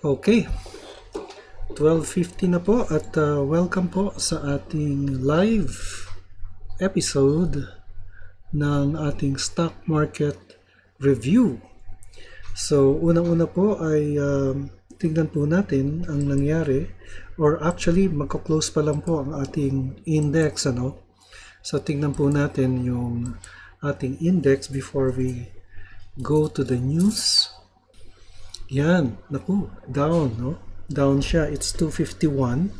Okay, 12:50 na po at welcome po sa ating live episode ng ating stock market review. So, unang-una po ay tignan po natin ang nangyari, or actually magko-close pa lang po ang ating index, ano? So, tignan po natin yung ating index before we go to the news. Yan, naku, down, no? Down siya, it's 251.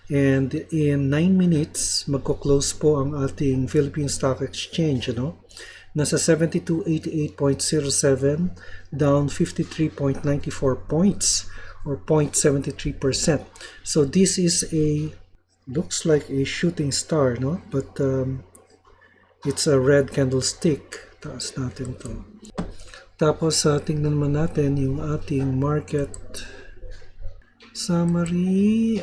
And in 9 minutes, magko-close po ang ating Philippine Stock Exchange, ano? Nasa 7288.07, down 53.94 points, or 0.73%. So this is looks like a shooting star, no? But it's a red candlestick. Taas natin to. Tapos tingnan naman natin yung ating market summary.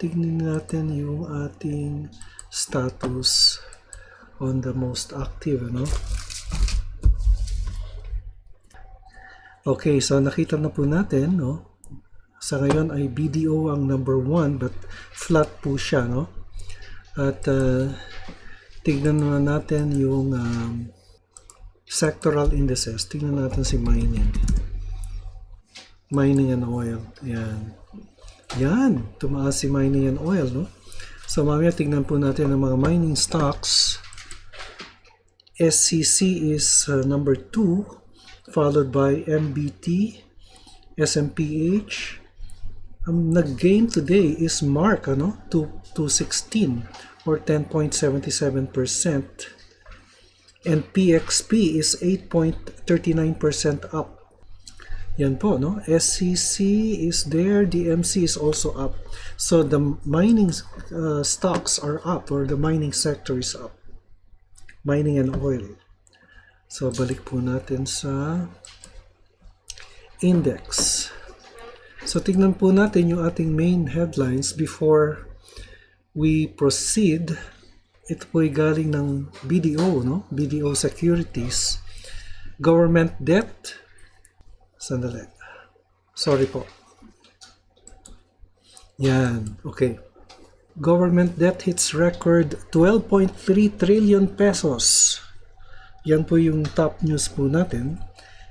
Tingnan natin yung ating status on the most active, ano? Okay, so nakita na po natin, no? Sa ngayon ay BDO ang number 1 but flat po siya, no? At tignan naman natin yung sectoral indices. Tingnan natin si mining. Mining and oil. Yan. Yan. Tumaas si mining and oil, no? So, mamaya tingnan po natin ang mga mining stocks. SCC is number 2, followed by MBT, SMPH. Nag-gain today is Mark, ano? 216 or 10.77%. And PXP is 8.39% up. Yan po, no? SCC is there, DMC is also up. So the mining stocks are up, or the mining sector is up. Mining and oil. So balik po natin sa index. So tignan po natin yung ating main headlines before we proceed. Ito po ay galing ng BDO, no? BDO Securities. Government debt. Sandali. Sorry po. Yan. Okay. Government debt hits record 12.3 trillion pesos. Yan po yung top news po natin.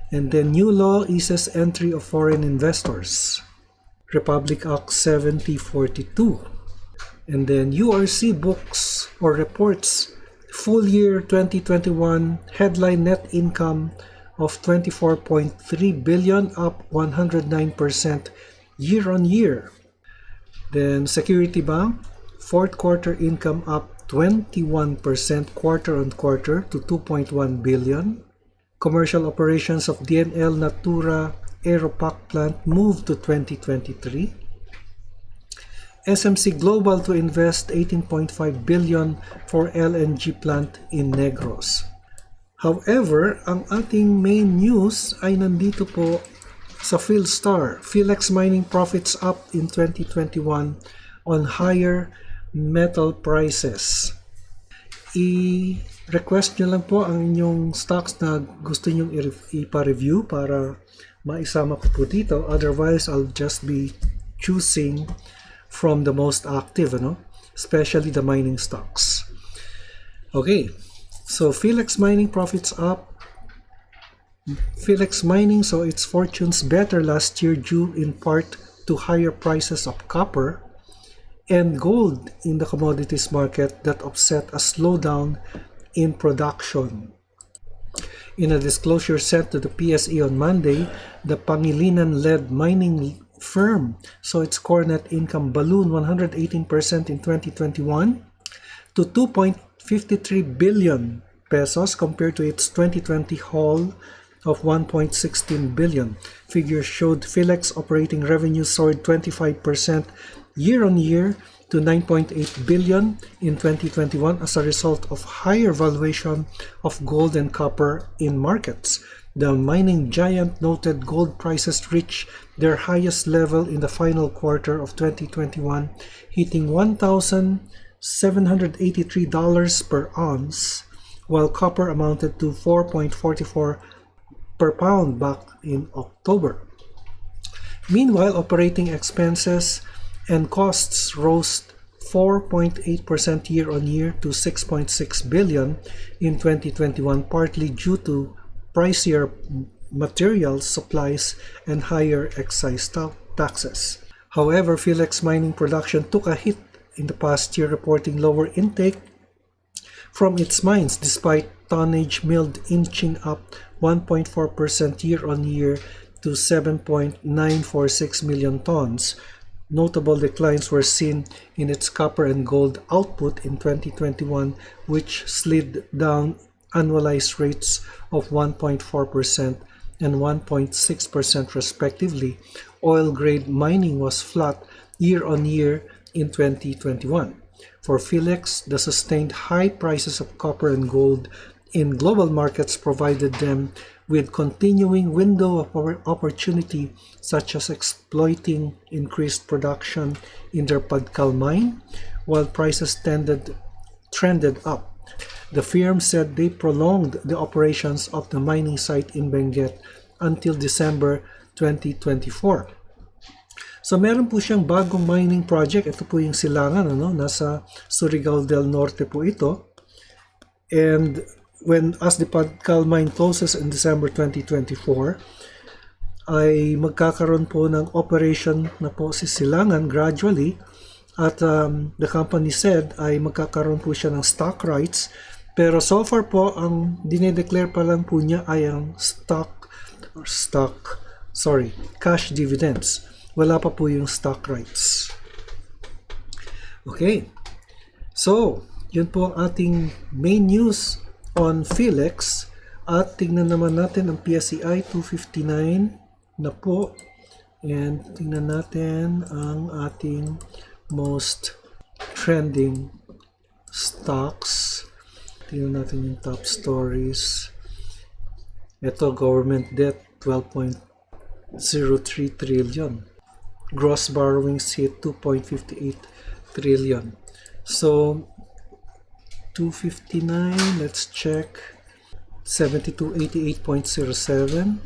And then new law eases entry of foreign investors. Republic Act 7042. And then URC books or reports full year 2021 headline net income of 24.3 billion, up 109% year on year. Then Security Bank fourth quarter income up 21% quarter on quarter to 2.1 billion. Commercial operations of DNL Natura Aeropac plant moved to 2023. SMC Global to invest 18.5 billion for LNG plant in Negros. However, ang ating main news ay nandito po sa Philstar. Philex mining profits up in 2021 on higher metal prices. I-request nyo lang po ang inyong stocks na gusto nyo ipa-review para maisama ko po dito. Otherwise, I'll just be choosing from the most active, ano? Especially the mining stocks. Okay, so Philex mining profits up. Philex mining saw its fortunes better last year due in part to higher prices of copper and gold in the commodities market that offset a slowdown in production. In a disclosure sent to the PSE on Monday, the Pangilinan-led mining firm saw its core net income balloon 118% in 2021 to 2.53 billion pesos compared to its 2020 haul of 1.16 billion. Figures showed Philex operating revenue soared 25% year on year to 9.8 billion in 2021 as a result of higher valuation of gold and copper in markets. The mining giant noted gold prices reached their highest level in the final quarter of 2021, hitting $1,783 per ounce, while copper amounted to 4.44 per pound back in October. Meanwhile, operating expenses and costs rose 4.8% year-on-year to 6.6 billion in 2021, partly due to pricier materials, supplies, and higher excise taxes. However, Philex mining production took a hit in the past year, reporting lower intake from its mines despite tonnage milled inching up 1.4% year-on-year to 7.946 million tons. Notable declines were seen in its copper and gold output in 2021, which slid down annualized rates of 1.4% and 1.6% respectively. Oil-grade mining was flat year-on-year in 2021. For Philex, the sustained high prices of copper and gold in global markets provided them with continuing window of opportunity, such as exploiting increased production in their Padcal mine, while prices trended up. The firm said they prolonged the operations of the mining site in Benguet until December 2024. So meron po siyang bagong mining project. Ito po yung Silangan, nasa Surigao del Norte po ito. And as the Padcal mine closes in December 2024, ay magkakaroon po ng operation na po si Silangan gradually. At the company said ay magkakaroon po siya ng stock rights. Pero so far po, ang dinedeclare pa lang po niya ay ang cash dividends. Wala pa po yung stock rights. Okay. So, yun po ang ating main news on Philex. At tingnan naman natin ang PSEI 259 na po. And tingnan natin ang ating most trending stocks. Tingnan natin yung top stories. Ito, government debt 12.03 trillion. Gross borrowings hit 2.58 trillion. So 259, let's check. 7288.07.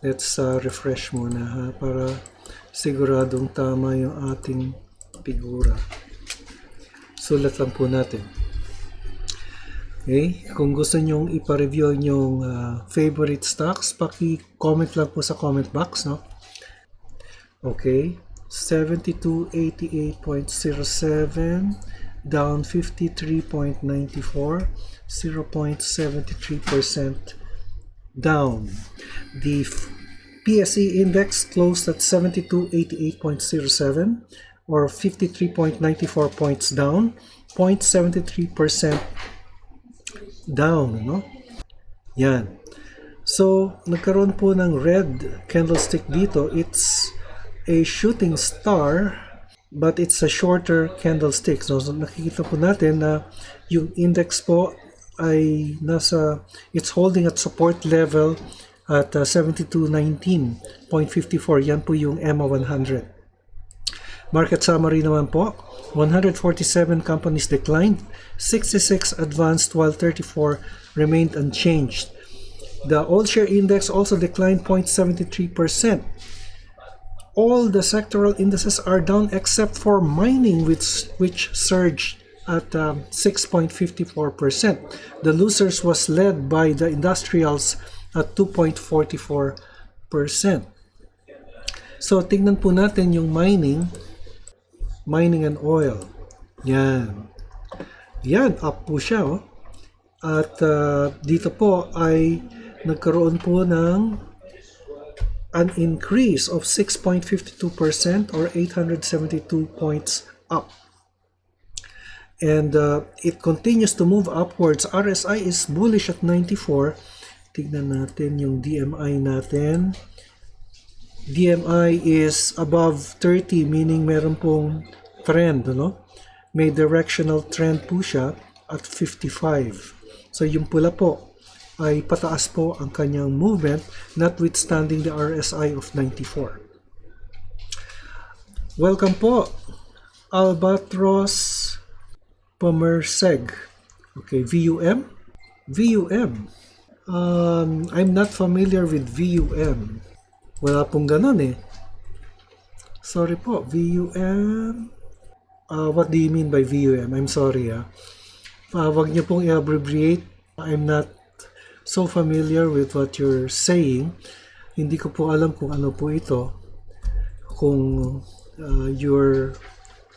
Let's refresh muna ha, para siguradong tama yung ating figura. Sulat lang po natin. Okay, kung gusto nyong ipa-review yung favorite stocks, paki-comment lang po sa comment box, no? Okay, 7288.07, down 53.94, 0.73% down. The PSE index closed at 7288.07, or 53.94 points down, 0.73% down, no? Yan. So, nagkaroon po ng red candlestick dito. It's a shooting star, but it's a shorter candlestick. So nakikita po natin na yung index po ay it's holding at support level at 7219.54. Yan po yung EMA 100. Market summary naman po, 147 companies declined, 66 advanced while 34 remained unchanged. The all-share index also declined 0.73%. All the sectoral indices are down except for mining, which surged at 6.54%. The losers was led by the industrials at 2.44%. So tingnan po natin yung mining and oil. Yan, up po siya. Oh. At dito po ay nagkaroon po ng an increase of 6.52% or 872 points up. And it continues to move upwards. RSI is bullish at 94. Tignan natin yung DMI natin. DMI is above 30, meaning meron pong trend, no? May directional trend po siya at 55. So yung pula po ay pataas po ang kanyang movement, notwithstanding the RSI of 94. Welcome po, Albatros Pomerseg. Okay, VUM? VUM. I'm not familiar with VUM. Wala pong ganun eh. Sorry po, VUM. What do you mean by VUM? I'm sorry. Wag niyo pong i-abbreviate. I'm not so familiar with what you're saying. Hindi ko po alam kung ano po ito. Kung you're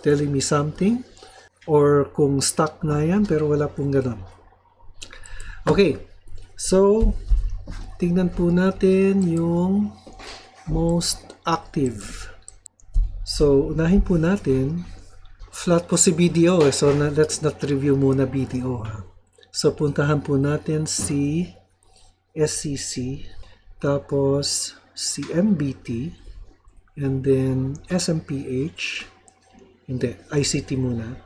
telling me something or kung stuck na yan, pero wala pong ganun. Okay, so tingnan po natin yung most active. So unahin po natin, flat po si BDO, so let's not review muna BDO. So puntahan po natin si SCC, tapos si MBT, and then SMPH, hindi, ICT muna,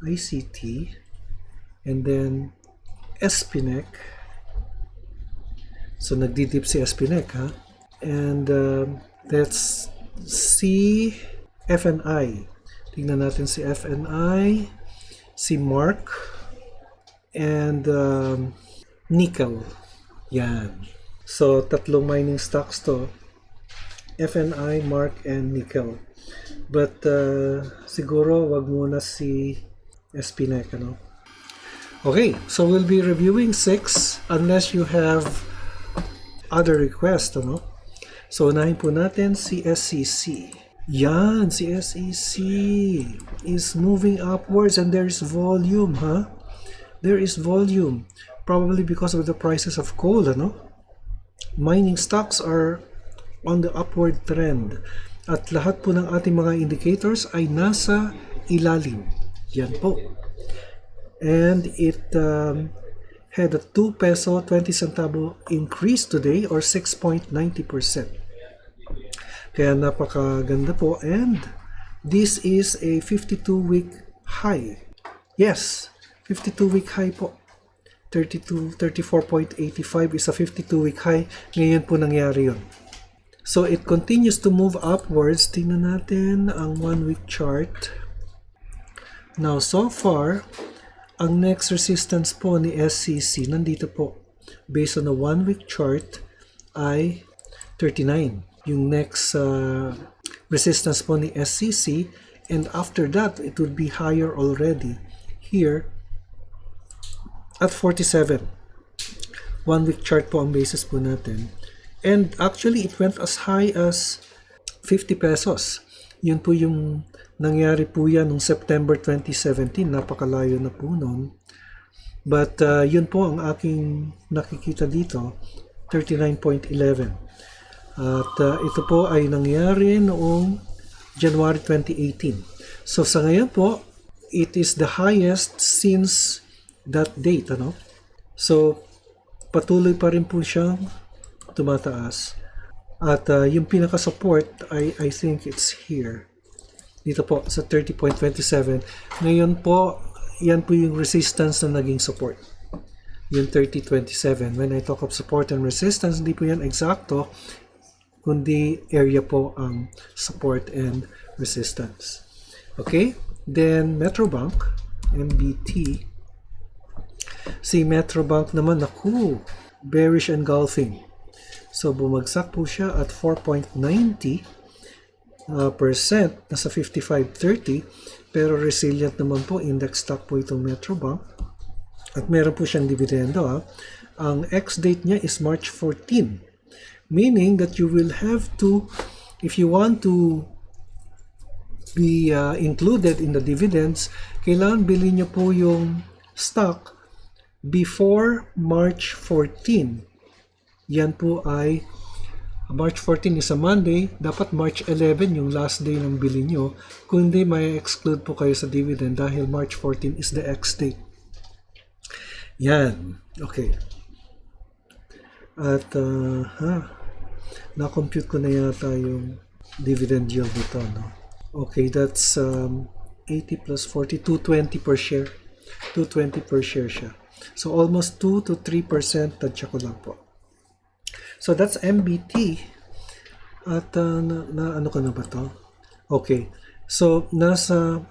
ICT, and then SPNEC. So nagdidip si SPNEC, and let's see FNI. Tingnan natin si FNI, si Mark, and Nickel. Yan. So, tatlong mining stocks to. FNI, Mark, and Nickel. But, siguro, wag muna si SPNEC, ano? Okay, so we'll be reviewing 6 unless you have other requests, ano? So, unahin po natin si SCC. Yan, si SEC is moving upwards and there is volume, There is volume. Probably because of the prices of coal, ano? Mining stocks are on the upward trend. At lahat po ng ating mga indicators ay nasa ilalim. Yan po. And it had a 2 peso 20 centavo increase today or 6.90%. Kaya napakaganda po, and this is a 52-week high. Yes, 52-week high po. 34.85 is a 52-week high. Ngayon po nangyari yun. So it continues to move upwards. Tingnan natin ang 1-week chart. Now so far, ang next resistance po ni SCC nandito po. Based on a 1-week chart ay 39. Yung next resistance po ni SCC, and after that it would be higher already here at 47. 1-week chart po ang basis po natin, and actually it went as high as 50 pesos. Yun po yung nangyari po yan noong September 2017, napakalayo na po noon. But yun po ang aking nakikita dito, 39.11. At ito po ay nangyari noong January 2018. So sa ngayon po, it is the highest since that date, ano? So patuloy pa rin po siyang tumataas. At yung pinaka-support ay I think it's here. Dito po sa 30.27. Ngayon po, yan po yung resistance na naging support. Yung 30.27. When I talk of support and resistance, hindi po yan eksakto, kundi area po ang support and resistance. Okay? Then, Metrobank, MBT. Si Metrobank naman, naku, bearish engulfing. So, bumagsak po siya at 4.90%, nasa 55.30, pero resilient naman po, index stock po itong Metrobank. At meron po siyang dividendo. Ang ex-date niya is March 14. Meaning that you will have to, if you want to be included in the dividends, kailangan bilhin niyo po yung stock before March 14. Yan po ay, March 14 is a Monday, dapat March 11 yung last day ng bilhin nyo. Kung hindi, may exclude po kayo sa dividend dahil March 14 is the ex-date. Yan. Okay. At, na-compute ko na yata yung dividend yield nito, no? Okay, that's 80 plus 40, 220 per share. 220 per share siya. So, almost 2 to 3%, tansya ko lang po. So, that's MBT. At, ano ko na ba to? Okay. So, nasa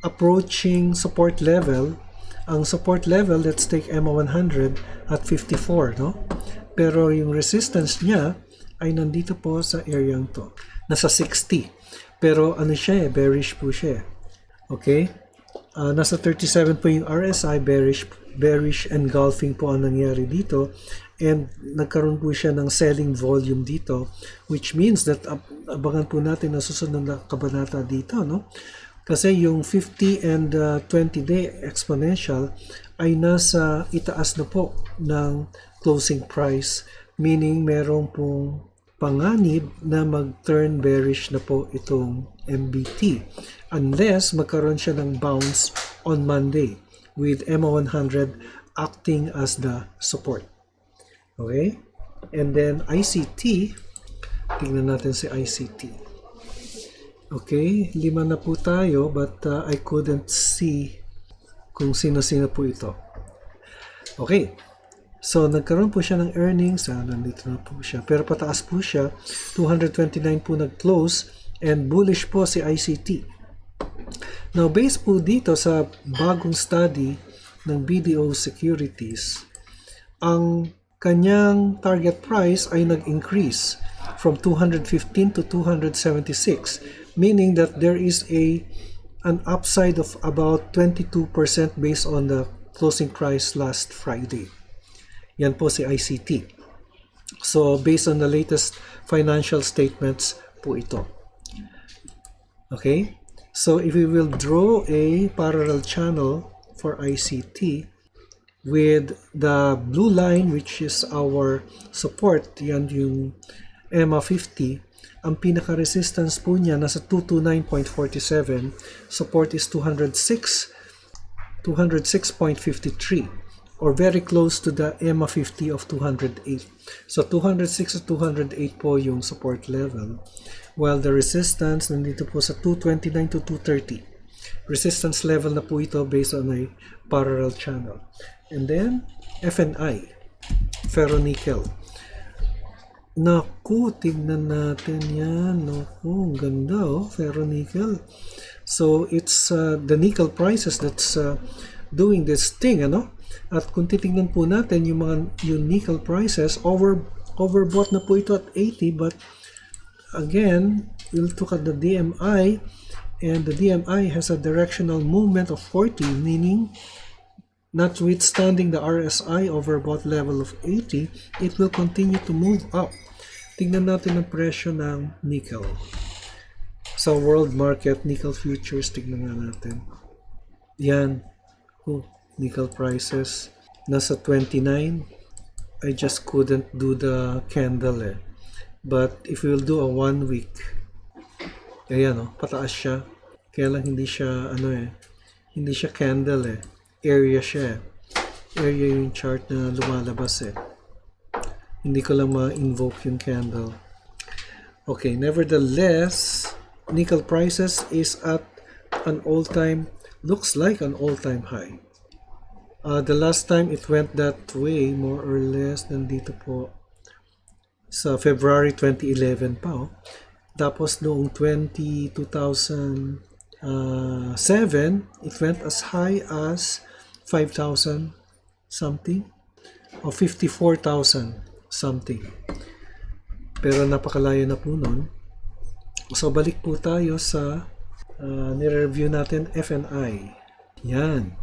approaching support level. Ang support level, let's take EMA 100 at 54, no? Pero yung resistance niya ay nandito po sa area to. nasa 60. Pero ano siya bearish po siya. Okay? Nasa 37 po yung RSI, bearish engulfing po ang nangyari dito. And nagkaroon po siya ng selling volume dito, which means that abangan po natin na susunod na kabanata dito, no? Kasi yung 50 and 20-day exponential ay nasa itaas na po ng closing price, meaning merong pong panganib na mag-turn bearish na po itong MBT unless magkaroon siya ng bounce on Monday with EMA 100 acting as the support. Okay? And then ICT, tingnan natin si ICT. Okay, 5 na po tayo but I couldn't see kung sino-sino po ito. Okay, so nagkaroon po siya ng earnings, nandito na po siya, pero pataas po siya, 229 po nag-close and bullish po si ICT. Now, based po dito sa bagong study ng BDO Securities, ang kanyang target price ay nag-increase from 215 to 276, meaning that there is an upside of about 22% based on the closing price last Friday. Yan po si ICT. So, based on the latest financial statements po ito. Okay? So, if we will draw a parallel channel for ICT with the blue line, which is our support, yan yung EMA 50, ang pinaka-resistance po niya nasa 229.47, support is 206.53, or very close to the EMA 50 of 208. So 206 to 208 po yung support level, while the resistance nandito po sa 229 to 230. Resistance level na po ito based on a parallel channel. And then FNI, ferronickel. Naku, tingnan natin yan. Naku, ang ganda ferronickel. So, it's the nickel prices that's doing this thing, ano? At kung titingnan po natin yung nickel prices, overbought na po ito at 80, but again, we'll look at the DMI, and the DMI has a directional movement of 40, meaning notwithstanding the RSI overbought level of 80, it will continue to move up. Tingnan natin ang presyo ng nickel. Sa world market, nickel futures, tingnan natin. Yan. Nickel prices. Nasa 29. I just couldn't do the candle But if we will do a 1 week, ayan pataas siya. Kaya lang hindi siya, hindi siya candle Area siya Area yung chart na lumalabas Hindi ko lang ma-invoke yung candle. Okay, nevertheless, nickel prices is at an all-time, looks like an all-time high. The last time it went that way, more or less, nandito po sa February 2011 pa. Tapos noong 2007, it went as high as 5,000 something or 54,000 something. Pero napakalayo na po nun. So balik po tayo sa nire-review natin FNI. Yan.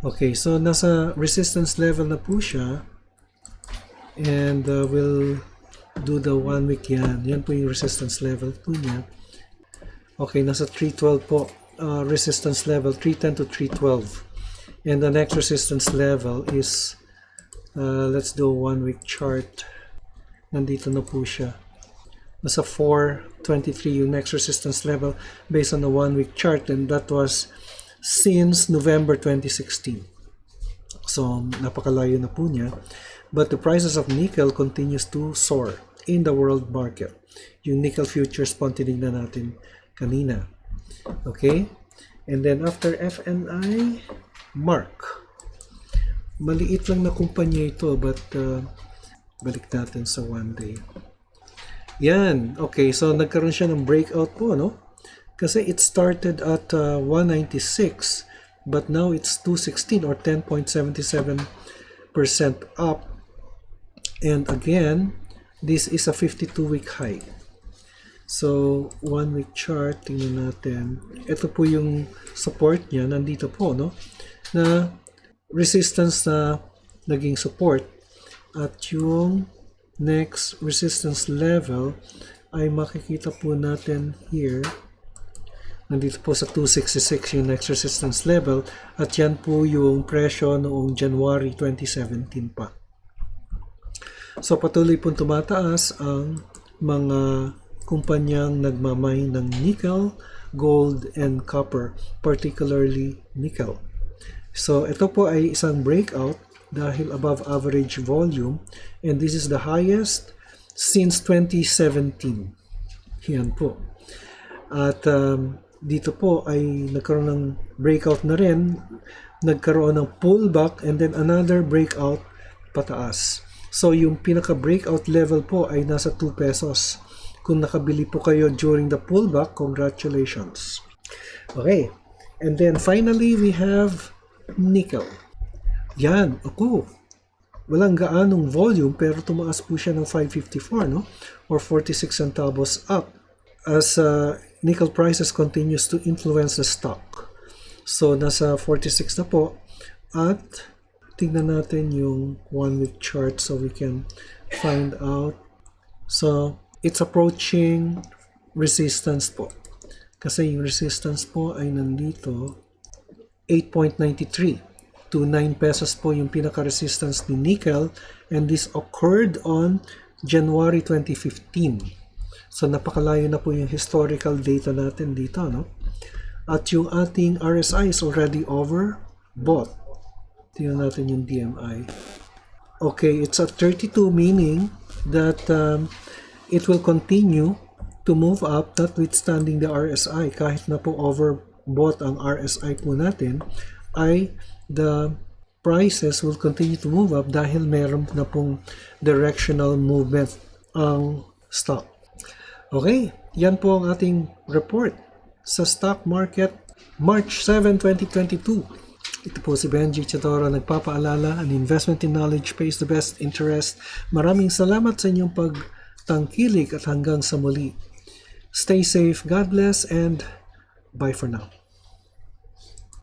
Okay, so nasa resistance level na po siya. And we'll do the 1 week yan. Yan po yung resistance level po niya. Okay, nasa 312 po. Resistance level 310 to 312. And the next resistance level is let's do a 1 week chart. Nandito na po siya. Nasa 423 yung next resistance level based on the 1 week chart, and that was since November 2016. So napakalayo na po niya. But the prices of nickel continues to soar in the world market. Yung nickel futures po tinignan natin kanina. Okay? And then after FNI, Mark. Maliit lang na kumpanya ito, but balik natin sa 1 day. Yan. Okay, so nagkaroon siya ng breakout po, no? Kasi it started at 196, but now it's 216 or 10.77% up. And again, this is a 52-week high. So, 1 week chart, tingnan natin. Ito po yung support niya, nandito po, no? Na resistance na naging support. At yung next resistance level ay makikita po natin here. Nandito po sa 266 yung next resistance level. At yan po yung presyo noong January 2017 pa. So, patuloy pong tumataas ang mga kumpanyang nagmamine ng nickel, gold, and copper, particularly nickel. So, ito po ay isang breakout dahil above average volume, and this is the highest since 2017. Yan po. At dito po ay nagkaroon ng breakout na rin, nagkaroon ng pullback, and then another breakout pataas. So, yung pinaka-breakout level po ay nasa 2 pesos. Kung nakabili po kayo during the pullback, congratulations. Okay. And then finally, we have nickel. Yan. Ako. Walang gaanong volume pero tumaas po siya ng 554, no? Or 46 centavos up as nickel prices continues to influence the stock. So, nasa 46 na po. At tignan natin yung 1 week chart so we can find out. So, it's approaching resistance po. Kasi yung resistance po ay nandito 8.93 to 9 pesos po yung pinaka-resistance ni nickel, and this occurred on January 2015. So napakalayo na po yung historical data natin dito, no? At yung ating RSI is already overbought. Tingnan natin yung DMI. Okay, it's at 32, meaning that it will continue to move up notwithstanding the RSI. Kahit na po overbought ang RSI po natin, ay the prices will continue to move up dahil meron na pong directional movement ang stock. Okay, yan po ang ating report sa stock market March 7, 2022. Ito po si Benji Chadoro nagpapaalala, an investment in knowledge pays the best interest. Maraming salamat sa inyong pagtangkilik at hanggang sa muli. Stay safe, God bless, and bye for now.